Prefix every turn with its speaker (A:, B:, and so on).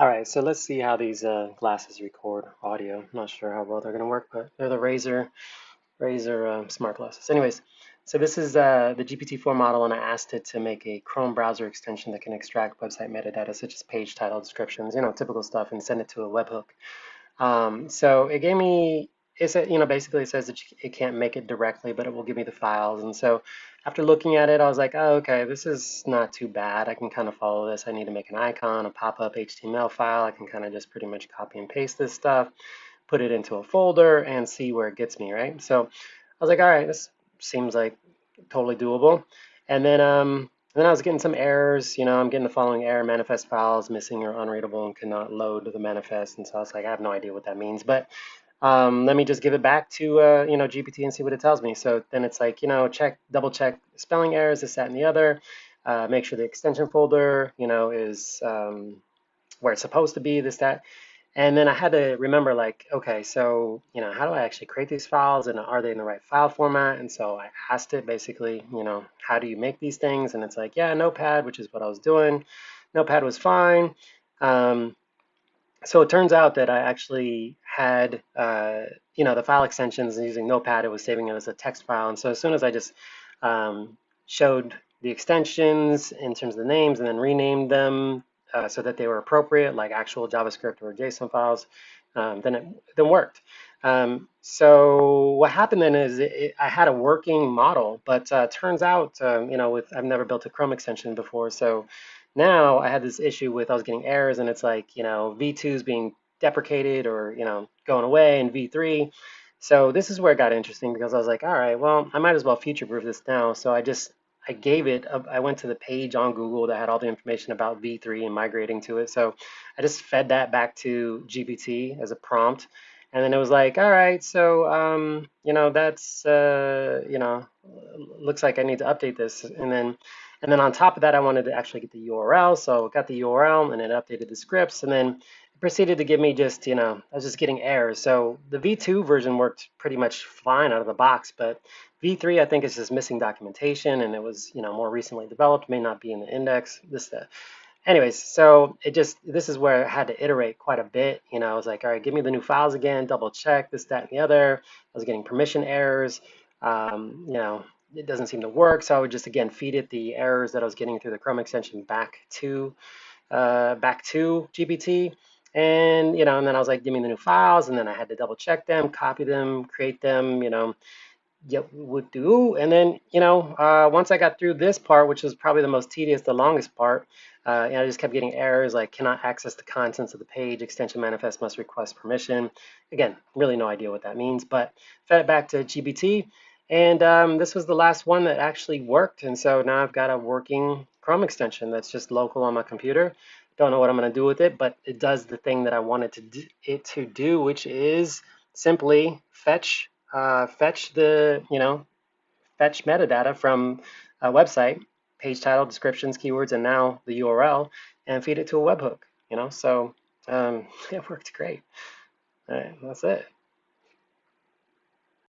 A: All right, so let's see how these glasses record audio. I'm not sure how well they're going to work, but they're the Razer smart glasses. Anyways, so this is the GPT-4 model, and I asked it to make a Chrome browser extension that can extract website metadata such as page title, descriptions, typical stuff, and send it to a webhook. So it gave me, it said, basically it says that it can't make it directly, but it will give me the files. And so after looking at it, I was like, oh, okay, this is not too bad. I can kind of follow this. I need to make an icon, a pop-up HTML file. I can kind of just pretty much copy and paste this stuff, put it into a folder, and see where it gets me, right? So I was like, all right, this seems like totally doable. And then I was getting some errors. I'm getting the following error: manifest files missing or unreadable and cannot load the manifest. And so I was like, I have no idea what that means, but let me just give it back to GPT and see what it tells me. So then it's like, double check spelling errors, this, that, and the other. Make sure the extension folder, is where it's supposed to be, this, that. And then I had to remember, like, okay, so, how do I actually create these files, and are they in the right file format? And so I asked it basically, how do you make these things? And it's like, yeah, Notepad, which is what I was doing. Notepad was fine. Um, so it turns out that I actually had, the file extensions using Notepad. It was saving it as a text file. And so as soon as I just showed the extensions in terms of the names and then renamed them so that they were appropriate, like actual JavaScript or JSON files, then it worked. So what happened then is I had a working model, but turns out, I've never built a Chrome extension before, so now I had this issue with I was getting errors, and it's like, V2 is being deprecated or, going away, and V3. So this is where it got interesting because I was like, all right, well, I might as well future-proof this now. So I gave it, I went to the page on Google that had all the information about V3 and migrating to it. So I just fed that back to GPT as a prompt. And then it was like, all right, so, that's, looks like I need to update this. And then on top of that, I wanted to actually get the URL. So I got the URL and it updated the scripts. And then it proceeded to give me just, I was just getting errors. So the V2 version worked pretty much fine out of the box, but V3, I think, is just missing documentation, and it was, more recently developed, may not be in the index. Anyways, so this is where I had to iterate quite a bit. I was like, all right, give me the new files again, double check this, that, and the other. I was getting permission errors. It doesn't seem to work, so I would just again feed it the errors that I was getting through the Chrome extension back to GPT. And then I was like, give me the new files, and then I had to double check them, copy them, create them, yep, would do. And then, once I got through this part, which was probably the most tedious, the longest part, I just kept getting errors like cannot access the contents of the page, extension manifest must request permission. Again, really no idea what that means, but fed it back to GPT. And this was the last one that actually worked. And so now I've got a working Chrome extension that's just local on my computer. Don't know what I'm going to do with it, but it does the thing that I wanted it to do, which is simply fetch fetch metadata from a website, page title, descriptions, keywords, and now the URL, and feed it to a webhook. So it worked great. All right, that's it.